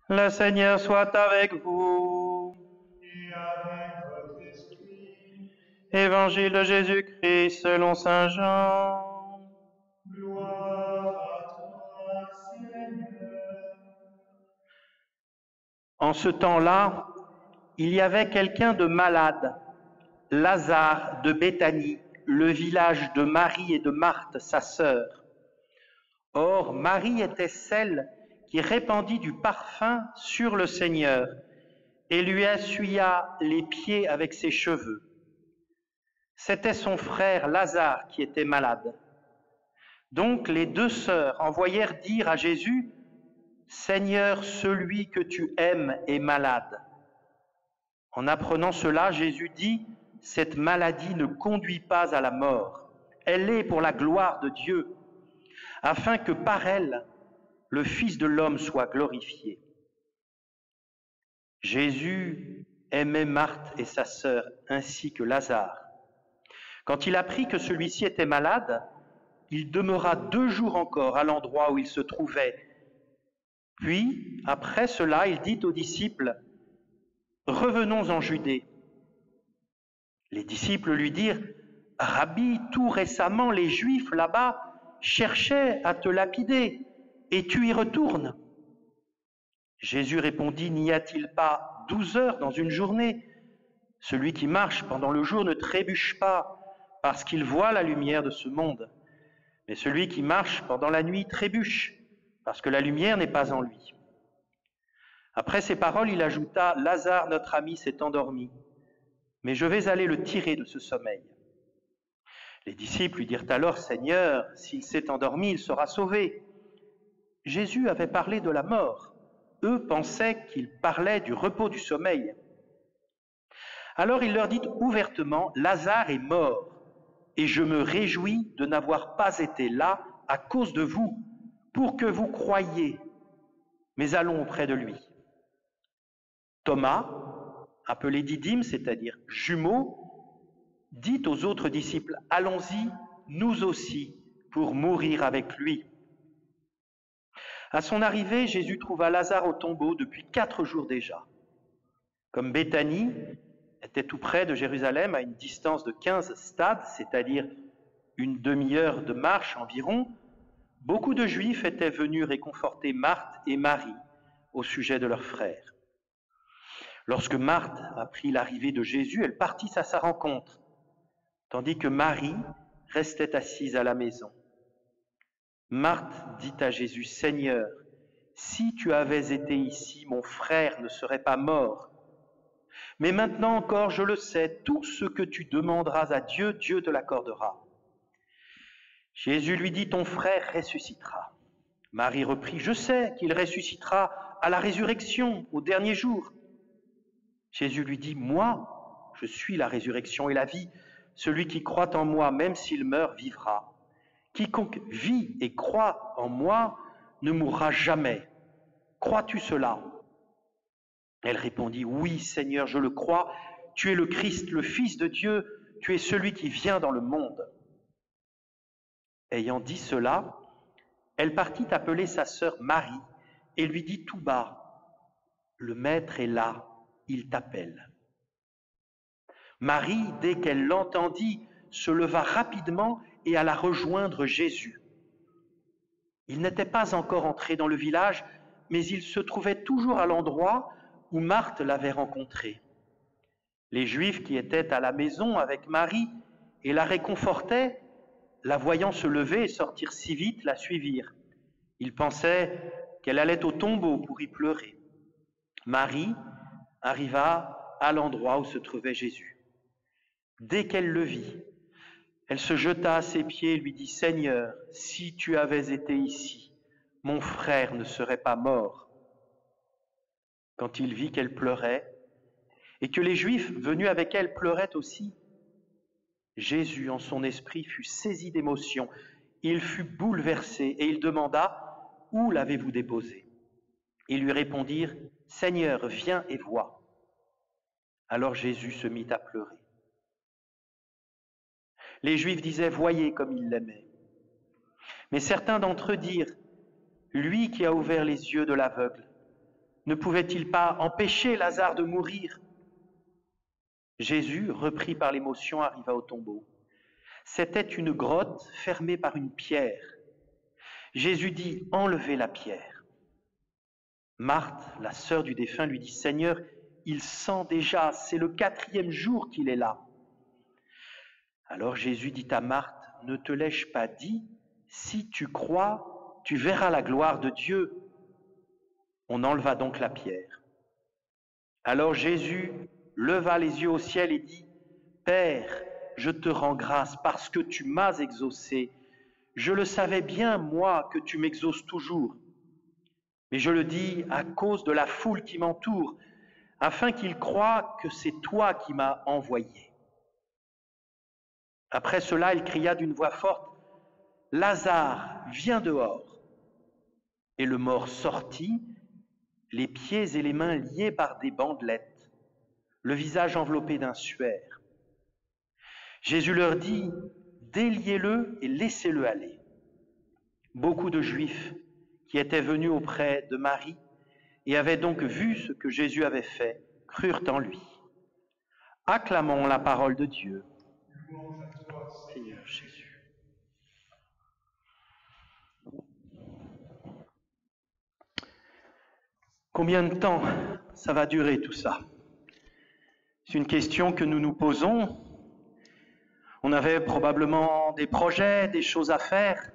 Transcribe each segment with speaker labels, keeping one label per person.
Speaker 1: Le Seigneur soit avec vous.
Speaker 2: Et avec votre esprit.
Speaker 1: Évangile de Jésus-Christ selon saint Jean.
Speaker 2: Gloire à toi, Seigneur.
Speaker 1: En ce temps-là, il y avait quelqu'un de malade, Lazare de Béthanie, le village de Marie et de Marthe, sa sœur. Or, Marie était celle qui répandit du parfum sur le Seigneur et lui essuya les pieds avec ses cheveux. C'était son frère Lazare qui était malade. Donc les deux sœurs envoyèrent dire à Jésus, « Seigneur, celui que tu aimes est malade. » En apprenant cela, Jésus dit, « Cette maladie ne conduit pas à la mort. Elle est pour la gloire de Dieu, afin que par elle, le Fils de l'homme soit glorifié. » Jésus aimait Marthe et sa sœur, ainsi que Lazare. Quand il apprit que celui-ci était malade, il demeura 2 jours encore à l'endroit où il se trouvait. Puis, après cela, il dit aux disciples, « Revenons en Judée. » Les disciples lui dirent, « Rabbi, tout récemment, les Juifs là-bas cherchaient à te lapider, et tu y retournes. » Jésus répondit, « N'y a-t-il pas 12 heures dans une journée? Celui qui marche pendant le jour ne trébuche pas, parce qu'il voit la lumière de ce monde. Mais celui qui marche pendant la nuit trébuche, parce que la lumière n'est pas en lui. » Après ces paroles, il ajouta, « Lazare, notre ami, s'est endormi, mais je vais aller le tirer de ce sommeil. » Les disciples lui dirent alors, « Seigneur, s'il s'est endormi, il sera sauvé. » Jésus avait parlé de la mort. Eux pensaient qu'il parlait du repos du sommeil. Alors il leur dit ouvertement, « Lazare est mort, et je me réjouis de n'avoir pas été là à cause de vous, pour que vous croyiez. Mais allons auprès de lui. » Thomas, appelé Didyme, c'est-à-dire jumeau, dit aux autres disciples, « Allons-y, nous aussi, pour mourir avec lui. » À son arrivée, Jésus trouva Lazare au tombeau depuis 4 jours déjà. Comme Béthanie était tout près de Jérusalem, à une distance de 15 stades, c'est-à-dire une demi-heure de marche environ, beaucoup de Juifs étaient venus réconforter Marthe et Marie au sujet de leur frère. Lorsque Marthe apprit l'arrivée de Jésus, elle partit à sa rencontre, tandis que Marie restait assise à la maison. Marthe dit à Jésus, « Seigneur, si tu avais été ici, mon frère ne serait pas mort. Mais maintenant encore, je le sais, tout ce que tu demanderas à Dieu, Dieu te l'accordera. » Jésus lui dit, « Ton frère ressuscitera. » Marie reprit, « Je sais qu'il ressuscitera à la résurrection, au dernier jour. » Jésus lui dit, « Moi, je suis la résurrection et la vie. Celui qui croit en moi, même s'il meurt, vivra. Quiconque vit et croit en moi ne mourra jamais. Crois-tu cela ?» Elle répondit, « Oui, Seigneur, je le crois. Tu es le Christ, le Fils de Dieu. Tu es celui qui vient dans le monde. » Ayant dit cela, elle partit appeler sa sœur Marie et lui dit tout bas, « Le Maître est là, il t'appelle. » Marie, dès qu'elle l'entendit, se leva rapidement et alla rejoindre Jésus. Il n'était pas encore entré dans le village, mais il se trouvait toujours à l'endroit où Marthe l'avait rencontré. Les Juifs qui étaient à la maison avec Marie et la réconfortaient, la voyant se lever et sortir si vite, la suivirent. Ils pensaient qu'elle allait au tombeau pour y pleurer. Marie arriva à l'endroit où se trouvait Jésus. Dès qu'elle le vit, elle se jeta à ses pieds et lui dit, « Seigneur, si tu avais été ici, mon frère ne serait pas mort. » Quand il vit qu'elle pleurait et que les Juifs venus avec elle pleuraient aussi, Jésus, en son esprit, fut saisi d'émotion. Il fut bouleversé et il demanda, « Où l'avez-vous déposé ?» Ils lui répondirent, « Seigneur, viens et vois. » Alors Jésus se mit à pleurer. Les Juifs disaient, « Voyez comme il l'aimait. » Mais certains d'entre eux dirent, « Lui qui a ouvert les yeux de l'aveugle, ne pouvait-il pas empêcher Lazare de mourir? Jésus, repris par l'émotion, arriva au tombeau. C'était une grotte fermée par une pierre. Jésus dit « Enlevez la pierre ». Marthe, la sœur du défunt, lui dit « Seigneur, il sent déjà, c'est le 4e jour qu'il est là. » Alors Jésus dit à Marthe « Ne te l'ai-je pas dit? Si tu crois, tu verras la gloire de Dieu. » On enleva donc la pierre. Alors Jésus leva les yeux au ciel et dit « Père, je te rends grâce parce que tu m'as exaucé. Je le savais bien, moi, que tu m'exauces toujours. Mais je le dis à cause de la foule qui m'entoure, afin qu'ils croient que c'est toi qui m'as envoyé. » Après cela, il cria d'une voix forte « Lazare, viens dehors !» Et le mort sortit, les pieds et les mains liés par des bandelettes, le visage enveloppé d'un suaire. Jésus leur dit « Déliez-le et laissez-le aller. » Beaucoup de Juifs qui étaient venus auprès de Marie et avaient donc vu ce que Jésus avait fait, crurent en lui. Acclamons la parole de Dieu. Seigneur Jésus. Combien de temps ça va durer tout ça? C'est une question que nous nous posons. On avait probablement des projets, des choses à faire.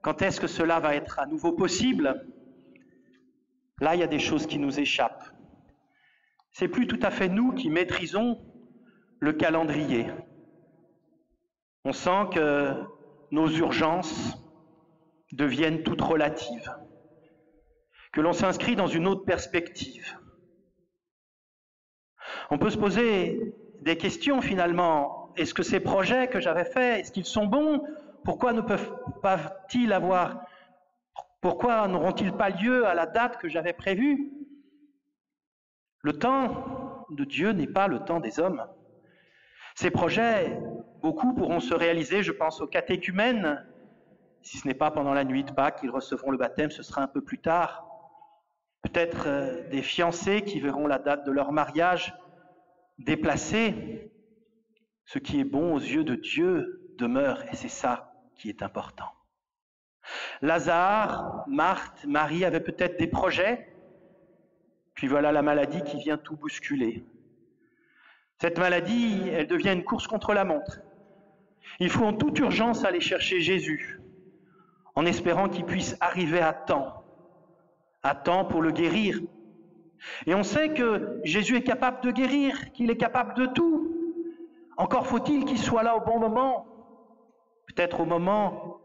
Speaker 1: Quand est-ce que cela va être à nouveau possible? Là, il y a des choses qui nous échappent. C'est plus tout à fait nous qui maîtrisons le calendrier. On sent que nos urgences deviennent toutes relatives, que l'on s'inscrit dans une autre perspective. On peut se poser des questions finalement. Est-ce que ces projets que j'avais faits, est-ce qu'ils sont bons? Pourquoi n'auront-ils pas lieu à la date que j'avais prévue? Le temps de Dieu n'est pas le temps des hommes. Ces projets, beaucoup pourront se réaliser, je pense aux catéchumènes. Si ce n'est pas pendant la nuit de Pâques qu'ils recevront le baptême, ce sera un peu plus tard. Peut-être des fiancés qui verront la date de leur mariage déplacée. Ce qui est bon aux yeux de Dieu demeure, et c'est ça qui est important. Lazare, Marthe, Marie avaient peut-être des projets, puis voilà la maladie qui vient tout bousculer. Cette maladie, elle devient une course contre la montre. Il faut en toute urgence aller chercher Jésus, en espérant qu'il puisse arriver à temps pour le guérir. Et on sait que Jésus est capable de guérir, qu'il est capable de tout. Encore faut-il qu'il soit là au bon moment, peut-être au moment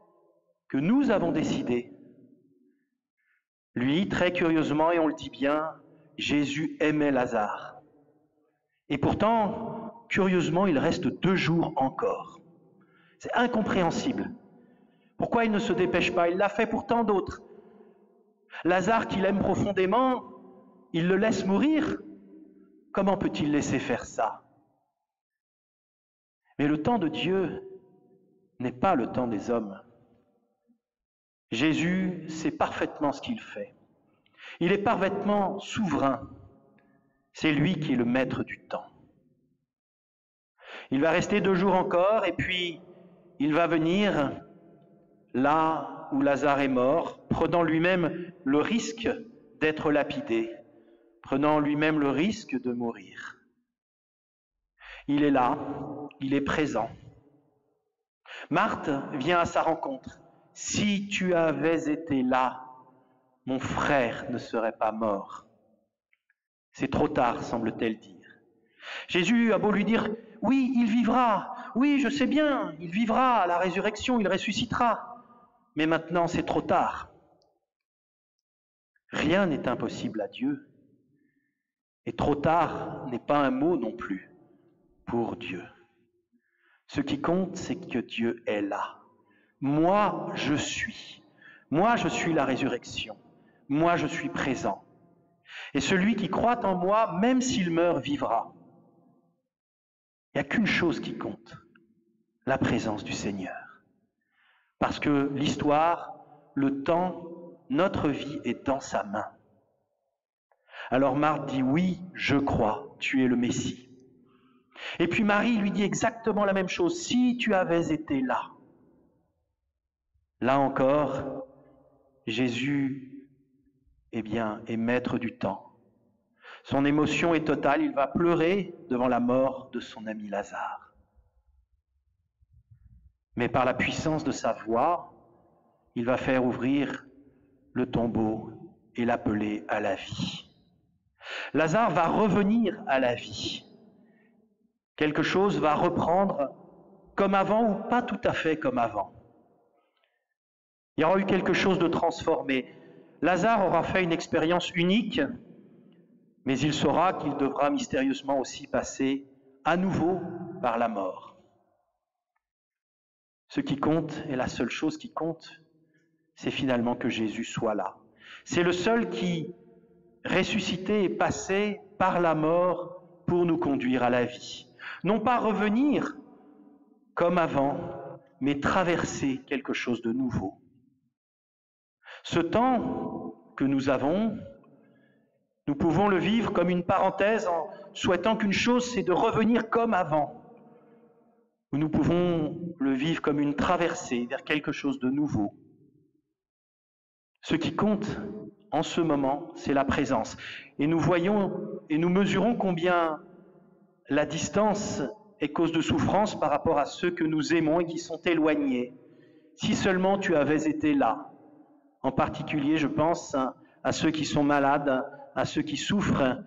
Speaker 1: que nous avons décidé. Lui, très curieusement, et on le dit bien, Jésus aimait Lazare. Et pourtant, curieusement, il reste 2 jours encore. C'est incompréhensible. Pourquoi il ne se dépêche pas? Il l'a fait pour tant d'autres. Lazare, qu'il aime profondément, il le laisse mourir. Comment peut-il laisser faire ça? Mais le temps de Dieu n'est pas le temps des hommes. Jésus sait parfaitement ce qu'il fait. Il est parfaitement souverain. C'est lui qui est le maître du temps. Il va rester 2 jours encore et puis il va venir là où Lazare est mort, prenant lui-même le risque d'être lapidé, prenant lui-même le risque de mourir. Il est là, il est présent. Marthe vient à sa rencontre. « Si tu avais été là, mon frère ne serait pas mort. » C'est trop tard, semble-t-elle dire. Jésus a beau lui dire « Oui, il vivra. Oui, je sais bien, il vivra à la résurrection, il ressuscitera. » Mais maintenant, c'est trop tard. Rien n'est impossible à Dieu. Et trop tard n'est pas un mot non plus pour Dieu. Ce qui compte, c'est que Dieu est là. Moi, je suis. Moi, je suis la résurrection. Moi, je suis présent. Et celui qui croit en moi, même s'il meurt, vivra. Il n'y a qu'une chose qui compte, la présence du Seigneur. Parce que l'histoire, le temps, notre vie est dans sa main. Alors Marthe dit, oui, je crois, tu es le Messie. Et puis Marie lui dit exactement la même chose, si tu avais été là. Là encore, Jésus, est maître du temps. Son émotion est totale, il va pleurer devant la mort de son ami Lazare. Mais par la puissance de sa voix, il va faire ouvrir le tombeau et l'appeler à la vie. Lazare va revenir à la vie. Quelque chose va reprendre comme avant ou pas tout à fait comme avant. Il y aura eu quelque chose de transformé. Lazare aura fait une expérience unique, mais il saura qu'il devra mystérieusement aussi passer à nouveau par la mort. Ce qui compte, et la seule chose qui compte, c'est finalement que Jésus soit là. C'est le seul qui, ressuscité, est passé par la mort pour nous conduire à la vie. Non pas revenir comme avant, mais traverser quelque chose de nouveau. Ce temps que nous avons, nous pouvons le vivre comme une parenthèse en souhaitant qu'une chose, c'est de revenir comme avant. Ou nous pouvons le vivre comme une traversée vers quelque chose de nouveau. Ce qui compte en ce moment, c'est la présence. Et nous voyons et nous mesurons combien la distance est cause de souffrance par rapport à ceux que nous aimons et qui sont éloignés. Si seulement tu avais été là. En particulier, je pense à ceux qui sont malades, à ceux qui souffrent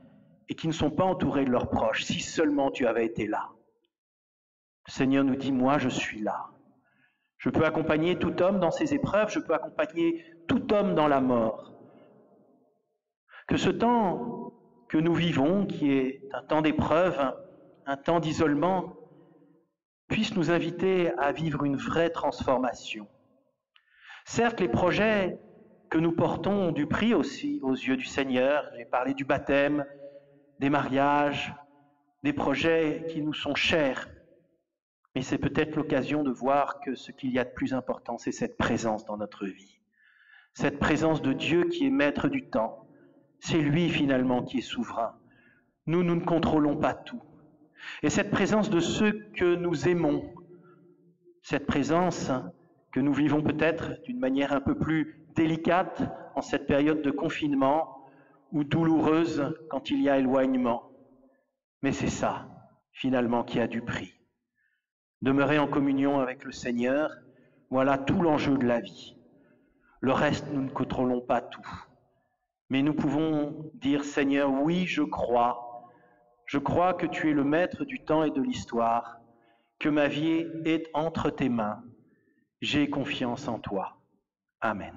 Speaker 1: et qui ne sont pas entourés de leurs proches. Si seulement tu avais été là. Le Seigneur nous dit, moi je suis là. Je peux accompagner tout homme dans ses épreuves, je peux accompagner tout homme dans la mort. Que ce temps que nous vivons, qui est un temps d'épreuve, un temps d'isolement, puisse nous inviter à vivre une vraie transformation. Certes, les projets que nous portons ont du prix aussi aux yeux du Seigneur. J'ai parlé du baptême, des mariages, des projets qui nous sont chers. Mais c'est peut-être l'occasion de voir que ce qu'il y a de plus important, c'est cette présence dans notre vie. Cette présence de Dieu qui est maître du temps. C'est lui finalement qui est souverain. Nous ne contrôlons pas tout. Et cette présence de ceux que nous aimons, cette présence que nous vivons peut-être d'une manière un peu plus délicate en cette période de confinement ou douloureuse quand il y a éloignement. Mais c'est ça, finalement, qui a du prix. Demeurer en communion avec le Seigneur, voilà tout l'enjeu de la vie. Le reste, nous ne contrôlons pas tout. Mais nous pouvons dire, Seigneur, oui, je crois que tu es le maître du temps et de l'histoire, que ma vie est entre tes mains. J'ai confiance en toi. Amen.